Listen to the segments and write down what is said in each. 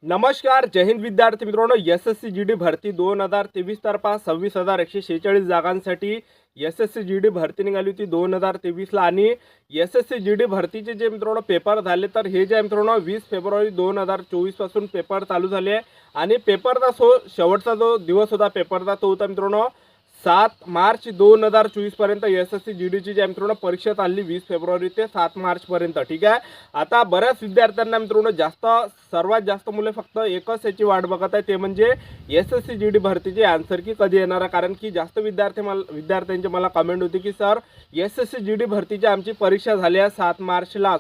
नमस्कार, जय हिंद विद्यार्थी मित्रांनो. एसएससी जीडी भरती 2023 तर्फा 26,146 जागांसाठी एसएससी जीडी भरती निघाली होती 2023ला. आणि एसएससी जीडी भरतीचे जे मित्रांनो पेपर झाले, तर हे जे मित्रांनो 20 फेब्रुवारी 2024 पासून पेपर चालू झाले आहे. आणि पेपरचा शेवटचा जो दिवस होता पेपरचा तो होता मित्रांनो 7 मार्च 2024 पर्यंत. एसएससी जीडीची जी मित्रांनो परीक्षा चालली 20 फेब्रुवारी ते 7 मार्च पर्यंत. ठीक आहे. आता बऱ्याच विद्यार्थ्यांना मित्रांनो सर्वात जास्त मुले फक्त एकच याची वाट बघत आहे, ते म्हणजे एसएससी जीडी भरतीची आन्सर की कधी येणार आहे. कारण की जास्त विद्यार्थ्यांचे मला कमेंट होती की सर एसएससी जीडी भरतीची आमची परीक्षा झाली आहे 7 मार्चला,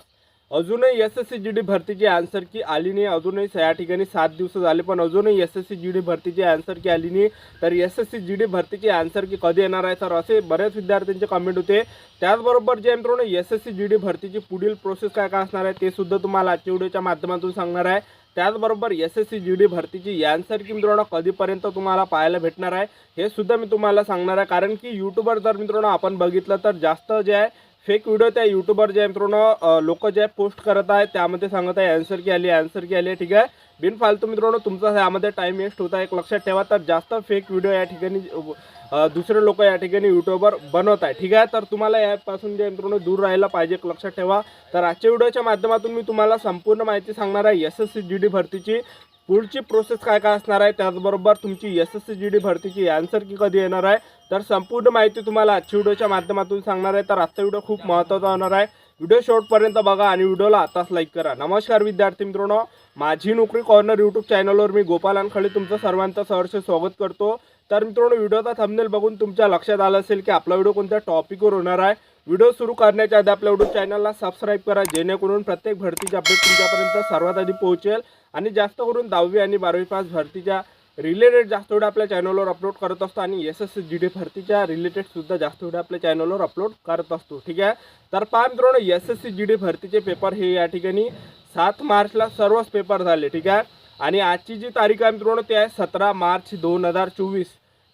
अजूनही एसएससी जीडी भरतीची आन्सर की आली नाही. अजूनही या ठिकाणी 7 दिवस झाले पण अजूनही एसएससी जीडी भरतीची आन्सर की आली नाही. तर एसएससी जीडी भरतीची आन्सर की कधी येणार आहे तर असे बरेच विद्यार्थ्यांचे कमेंट होते. त्याचबरोबर जे मित्रांनो एसएससी जीडी भरतीची पुढील प्रोसेस काय काय असणार आहे ते सुद्धा तुम्हाला आजच्या व्हिडिओच्या माध्यमातून सांगणार आहे. त्याचबरोबर एसएससी जीडी भरतीची आन्सर की मित्रांनो कधीपर्यंत तुम्हाला पाहायला भेटणार आहे हे सुद्धा मी तुम्हाला सांगणार आहे. कारण की यूट्यूबवर जर मित्रांनो आपण बघितलं तर जास्त जे आहे फेक व्हिडिओ त्या यूट्यूबवर जे मित्रांनो लोक जे पोस्ट करत आहे त्यामध्ये सांगत आहे आन्सर की आली. ठीक आहे. बिनफालतू मित्रांनो तुमचा यामध्ये टाइम वेस्ट होता. एक लक्षात ठेवा, तर जास्त फेक व्हिडिओ या ठिकाणी दुसरे लोक या ठिकाणी यूट्यूबवर बनवत आहे. ठीक आहे. तर तुम्हाला यापासून जे मित्रांनो दूर राहायला पाहिजे, एक लक्षात ठेवा. तर आजच्या व्हिडिओच्या माध्यमातून मी तुम्हाला संपूर्ण माहिती सांगणार आहे एसएससी जीडी भरतीची पुढची प्रोसेस काय काय असणार आहे. त्याचबरोबर तुमची एसएससी जीडी भरतीची आन्सर की कधी येणार आहे, तर संपूर्ण माहिती तुम्हाला आजच्या व्हिडिओच्या माध्यमातून सांगणार आहे. तर आजचा व्हिडिओ खूप महत्त्वाचा होणार आहे. व्हिडिओ शेवटपर्यंत बघा आणि व्हिडिओला आताच लाईक करा. नमस्कार विद्यार्थी मित्रांनो, माझी नोकरी कॉर्नर यूट्यूब चॅनलवर मी गोपाल अनखळे तुमचं सर्वांचं सहर्ष स्वागत करतो. तर मित्रांनो व्हिडिओचा थंबनेल बघून तुमच्या लक्षात आलं असेल की आपला व्हिडिओ कोणत्या टॉपिकवर होणार आहे. व्हिडिओ सुरू करण्याच्या आधी आपल्या यूट्यूब चॅनलला सबस्क्राईब करा, जेणेकरून प्रत्येक भरतीचे अपडेट तुमच्यापर्यंत सर्वात आधी पोहोचेल. आणि जास्त करून 10वी आणि 12वी पास भरतीच्या रिलेटेड जास्त व्हिडिओ आपल्या चॅनलवर अपलोड करत असतो. आणि एसएससी जीडी भरतीच्या रिलेटेड सुद्धा जास्त व्हिडिओ आपल्या चॅनलवर अपलोड करत असतो. ठीक आहे. तर पहा मित्रांनो एसएससी जीडी भरतीचे पेपर हे या ठिकाणी 7 मार्चला सर्वच पेपर झाले. ठीक आहे. आणि आजची जी तारीख आहे मित्रांनो ते आहे 17 मार्च 2024.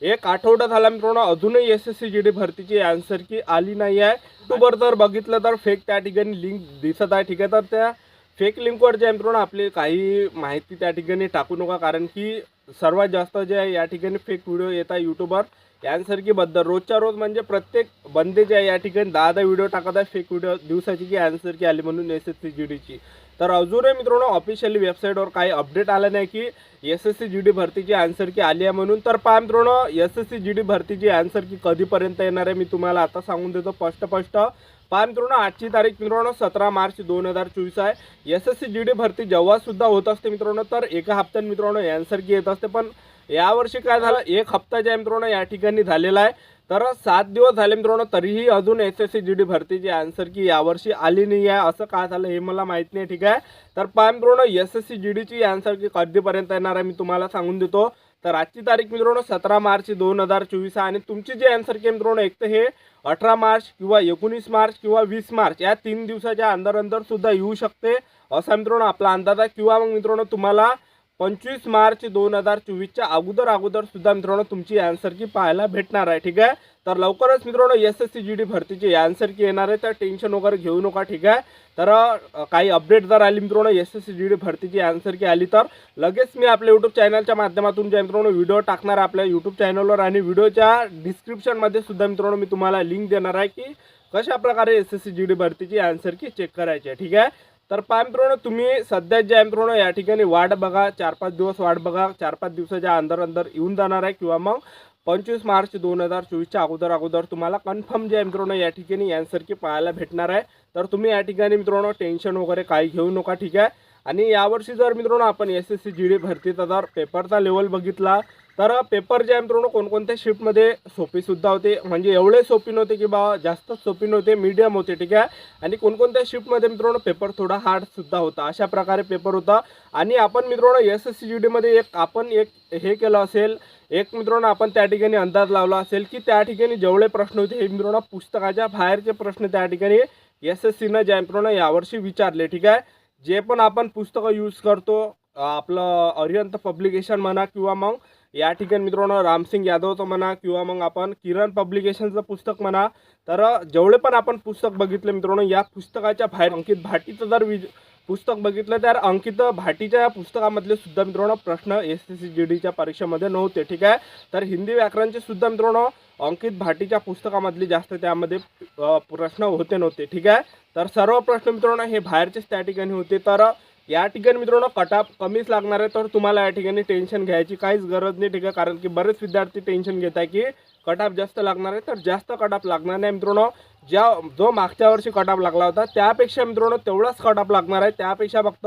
एक आठवडा झाला मित्रांनो, अजूनही एसएससी जीडी भरतीची आन्सर की आली नाही आहे. यूट्यूबवर जर बघितलं तर फेक त्या ठिकाणी लिंक दिसत आहे. ठीक आहे. तर त्या फेक लिंकवर जे मित्रांनो आपली काही माहिती त्या ठिकाणी टाकू नका. कारण की सर्वात जास्त जे आहे या ठिकाणी फेक व्हिडिओ येत आहे यूट्यूबवर आन्सर की बद्दल. रोजच्या रोज म्हणजे प्रत्येक बंदे जे आहे या ठिकाणी 10 व्हिडिओ टाकत आहे फेक व्हिडिओ दिवसाची की आन्सर की आली म्हणून एसएससी जीडीची. तर अजूनही मित्रांनो ऑफिशियली वेबसाईटवर काही अपडेट आलं नाही की एसएससी जीडी भरतीची आन्सर की आली आहे म्हणून. तर पहा मित्रांनो एसएससी जीडी भरतीची आन्सर की कधीपर्यंत येणार आहे मी तुम्हाला आता सांगून देतो स्पष्ट. पहा मित्रांनो आजची तारीख मित्रांनो 17 मार्च 2024 आहे. एसएससी जीडी भरती जेव्हा सुद्धा होत असते मित्रांनो तर एका हप्त्यात मित्रांनो आन्सर की येत असते. पण यावर्षी काय झालं, एक हप्ता जे मित्रांनो या ठिकाणी झालेला आहे. तर 7 दिवस झाले मित्रांनो, तरीही अजून एसएससी जीडी भरतीची आन्सर की यावर्षी आली नाही आहे. असं काय झालं हे मला माहीत नाही. ठीक आहे. तर पहा मित्रांनो एसएससी जीडीची आन्सर की कधीपर्यंत येणार आहे मी तुम्हाला सांगून देतो. तर आजची तारीख मित्रांनो 17 मार्च 2024 आहे. आणि तुमची जी आन्सर की मित्रांनो एक तर हे 18 मार्च किंवा 19 मार्च किंवा 20 मार्च या 3 दिवसाच्या अंदर सुद्धा येऊ शकते असा मित्रांनो आपला अंदाज आहे. किंवा मग मित्रांनो तुम्हाला 25 मार्च 2024च्या अगोदर सुद्धा मित्रांनो तुमची आन्सर की पाहायला भेटणार आहे. ठीक आहे. तर लवकरच मित्रांनो एसएससी जीडी भरतीची आन्सर की येणार आहे. तर टेन्शन वगैरे घेऊ नका. ठीक आहे. तर काही अपडेट जर आली मित्रांनो एसएससी जीडी भरतीची आन्सर की आली तर लगेच मी आपल्या यूट्यूब चॅनलच्या माध्यमातून जे मित्रांनो व्हिडिओ टाकणार आहे आपल्या यूट्यूब चॅनलवर. आणि व्हिडिओच्या डिस्क्रिप्शनमध्ये सुद्धा मित्रांनो मी तुम्हाला लिंक देणार आहे की कशा प्रकारे एसएससी जीडी भरतीची आन्सर की चेक करायची आहे. ठीक आहे. तर पहा मित्रांनो तुम्ही सध्या जे आहे मित्रांनो या ठिकाणी वाट बघा, 4-5 दिवस वाट बघा. 4-5 दिवसाच्या अंदर येऊन जाणार आहे. किंवा मग 25 मार्च 2024च्या अगोदर तुम्हाला कन्फर्म जे आहे मित्रांनो या ठिकाणी आन्सर की पाहायला भेटणार आहे. तर तुम्ही या ठिकाणी मित्रांनो टेन्शन वगैरे काही घेऊ नका. ठीक आहे. आणि यावर्षी जर मित्रांनो आपण एसएससी जीडी भरतीचा जर पेपरचा लेवल बघितला तर पेपर जे आहे मित्रांनो कोणकोणत्या शिफ्टमध्ये सोपीसुद्धा होते, म्हणजे एवढे सोपी नव्हते की बा जास्त सोपी नव्हते, मीडियम होते. ठीक आहे. आणि कोणकोणत्या शिफ्टमध्ये मित्रांनो पेपर थोडा हार्डसुद्धा होता. अशा प्रकारे पेपर होता. आणि आपण मित्रांनो एसएससी जीडीमध्ये एक हे केलं असेल, एक मित्रांनो आपण त्या ठिकाणी अंदाज लावला असेल की त्या ठिकाणी जेवढे प्रश्न होते हे मित्रांनो पुस्तकाच्या बाहेरचे प्रश्न त्या ठिकाणी एसएससीनं जे मित्रांनो यावर्षी विचारले. ठीक आहे. जे पण आपण पुस्तकं यूज करतो आपलं अरिहंत पब्लिकेशन म्हणा किंवा मग या ठिकाणी मित्रांनो रामसिंग यादवचं म्हणा किंवा मग आपण किरण पब्लिकेशनचं पुस्तक म्हणा, तर जेवढे पण आपण पुस्तक बघितले मित्रांनो या पुस्तकाच्या बाहेर अंकित भाटीचं जर पुस्तक बघितलं तर अंकित भाटीच्या पुस्तकामधले सुद्धा मित्रांनो प्रश्न SSC-GDच्या परीक्षेमध्ये नव्हते. ठीक आहे. तर हिंदी व्याकरणचे सुद्धा मित्रांनो अंकित भाटीच्या पुस्तकामधले जास्त त्यामध्ये प्रश्न होते नव्हते. ठीक आहे. तर सर्व प्रश्न मित्रांनो हे बाहेरचेच त्या ठिकाणी होते. तर या ठिकाणी मित्रांनो कटऑफ कमीच लागणार आहे. तर तुम्हाला या ठिकाणी टेन्शन घ्यायची काहीच गरज नाही. ठीक आहे. कारण की बरेच विद्यार्थी टेन्शन घेत आहे की कटऑफ जास्त लागणार आहे. तर जास्त कटऑफ लागणार नाही मित्रांनो. जो मागच्या वर्षी कटऑफ लागला होता त्यापेक्षा मित्रांनो तेवढाच कटऑफ लागणार आहे. त्यापेक्षा फक्त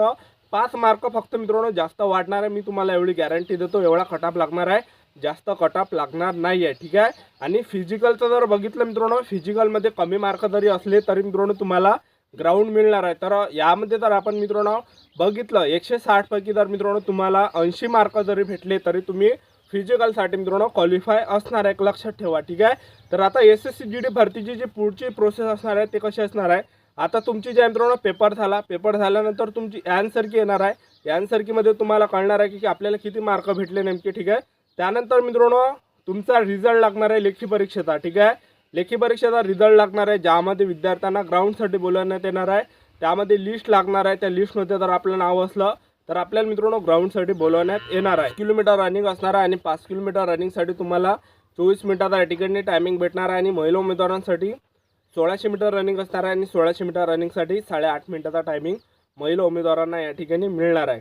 5 मार्क फक्त मित्रांनो जास्त वाढणार आहे. मी तुम्हाला एवढी गॅरंटी देतो. एवढा कटऑफ लागणार आहे. जास्त कटऑफ लागणार नाही आहे. ठीक आहे. आणि फिजिकलचं जर बघितलं मित्रांनो फिजिकलमध्ये कमी मार्क जरी असले तरी मित्रांनो तुम्हाला ग्राउंड मिळणार आहे. तर यामध्ये जर आपण मित्रांनो बघितलं 160 पैकी जर मित्रांनो तुम्हाला 80 मार्क जरी भेटले तरी तुम्ही फिजिकलसाठी मित्रांनो क्वालिफाय असणार आहे. एक लक्षात ठेवा. ठीक आहे. तर आता SSC-GD भरतीची जी पुढची प्रोसेस असणार आहे ते कशी असणार आहे. आता तुमची जे मित्रांनो पेपर झाल्यानंतर तुमची आन्सर की येणार आहे. आन्सर कीमध्ये तुम्हाला कळणार आहे की आपल्याला किती मार्क भेटले नेमके. ठीक आहे. त्यानंतर मित्रांनो तुमचा रिझल्ट लागणार आहे लेखी परीक्षेचा. ठीक आहे. लेखी परीक्षेचा रिझल्ट लागणार आहे ज्यामध्ये विद्यार्थ्यांना ग्राउंडसाठी बोलवण्यात येणार आहे. त्यामध्ये लिस्ट लागणार आहे. त्या लिस्टमध्ये जर आपलं नाव असलं तर आपल्याला मित्रांनो ग्राउंडसाठी बोलवण्यात येणार आहे. 5 किलोमीटर रनिंग असणार आहे आणि 5 किलोमीटर रनिंगसाठी तुम्हाला 24 मिनिटाचा या ठिकाणी टायमिंग भेटणार आहे. आणि महिला उमेदवारांसाठी 1600 मीटर रनिंग असणार आहे आणि 1600 मीटर रनिंगसाठी 8.5 मिनिटाचा टायमिंग महिला उमेदवारांना या ठिकाणी मिळणार आहे.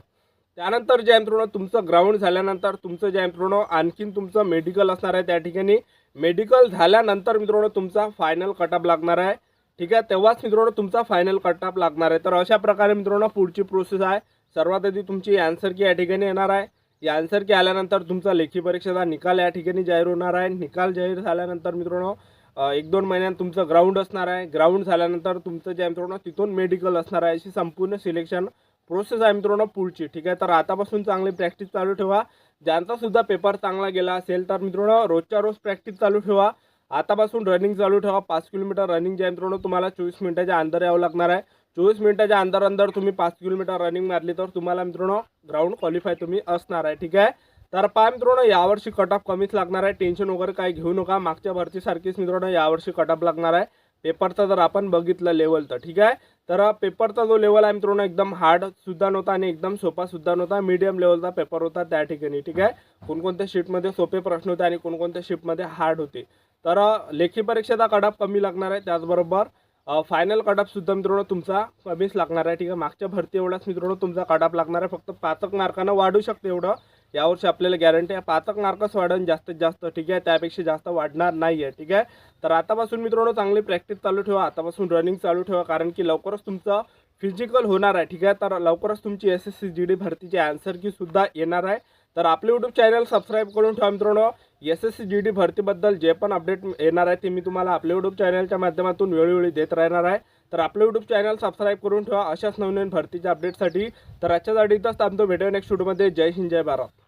त्यानंतर जे मित्रांनो तुमचं ग्राउंड झाल्यानंतर तुमचं जे मित्रांनो आणखीन तुमचं मेडिकल असणार आहे. त्या ठिकाणी मेडिकल झाल्यानंतर मित्रांनो तुमचा फायनल कटऑफ लागणार आहे. ठीक आहे. तेव्हाच मित्रांनो तुमचा फायनल कटऑफ लागणार आहे. तर अशा प्रकारे मित्रांनो पुढची प्रोसेस आहे. सर्वात आधी तुमची आन्सर की या ठिकाणी येणार आहे. या आन्सर की आल्यानंतर तुमचा लेखी परीक्षेचा निकाल या ठिकाणी जाहीर होणार आहे. निकाल जाहीर झाल्यानंतर मित्रांनो 1-2 महिन्यात तुमचं ग्राउंड असणार आहे. ग्राउंड झाल्यानंतर तुमचं जे मित्रांनो तिथून मेडिकल असणार आहे. अशी संपूर्ण सिलेक्शन प्रोसेस आहे मित्रांनो पुढची. ठीक आहे. तर आतापासून चांगली प्रॅक्टिस चालू ठेवा. ज्यांचा सुद्धा पेपर चांगला गेला असेल तर मित्रांनो रोजच्या रोज प्रॅक्टिस चालू ठेवा. आतापासून रनिंग चालू ठेवा. 5 किलोमीटर रनिंग जे मित्रांनो तुम्हाला 24 मिनिटाच्या अंदर यावं लागणार आहे. 24 मिनिटाच्या अंदर तुम्ही 5 किलोमीटर रनिंग मारली तर तुम्हाला मित्रांनो ग्राउंड क्वालिफाय तुम्ही असणार आहे. ठीक आहे. तर पहा मित्रांनो यावर्षी कटऑफ कमीच लागणार आहे. टेन्शन वगैरे काही घेऊ नका. मागच्या भरतीसारखीच मित्रांनो यावर्षी कटऑफ लागणार आहे. पेपरचा जर आपण बघितलं लेवल तर ठीक आहे. तर पेपरचा जो लेवल आहे मित्रांनो एकदम हार्ड सुद्धा नव्हता आणि एकदम सोपा सुद्धा नव्हता. मीडियम लेवलचा पेपर होता त्या ठिकाणी. ठीक आहे. कोणकोणत्या शीटमध्ये सोपे प्रश्न होते आणि कोणकोणत्या शीटमध्ये हार्ड होते. तर लेखी परीक्षेचा कटऑफ कमी लागणार आहे. त्याचबरोबर फायनल कटऑफ सुद्धा मित्रांनो तुमचा कमीच लागणार आहे. ठीक आहे. मागच्या भरती एवढाच मित्रांनो तुमचा कटऑफ लागणार आहे. फक्त 5 मार्कानं वाढू शकते एवढं यावर्षी आपल्याला गॅरंटी आहे. 5 मार्कच वाढेल जास्तीत जास्त. ठीक आहे. त्यापेक्षा जास्त वाढणार नाही आहे. ठीक आहे. तर आतापासून मित्रांनो चांगली प्रॅक्टिस चालू ठेवा. आतापासून रनिंग चालू ठेवा कारण की लवकरच तुमचं फिजिकल होणार आहे. ठीक आहे. तर लवकरच तुमची SSC-GD भरतीची आन्सर की सुद्धा येणार आहे. तर आपले यूट्यूब चॅनल सबस्क्राईब करून ठेवा मित्रांनो. SSC-GD भरतीबद्दल जे पण अपडेट येणार आहे ते मी तुम्हाला आपल्या यूट्यूब चॅनलच्या माध्यमातून वेळोवेळी देत राहणार आहे. तर आपलं यूट्यूब चॅनल सबस्क्राईब करून ठेवा अशाच नवीन भरतीच्या अपडेटसाठी. तर आजच्यासाठी इथंच थांबतो. भेटूया नेक्स्ट व्हिडिओमध्ये. जय हिंद जय भारत.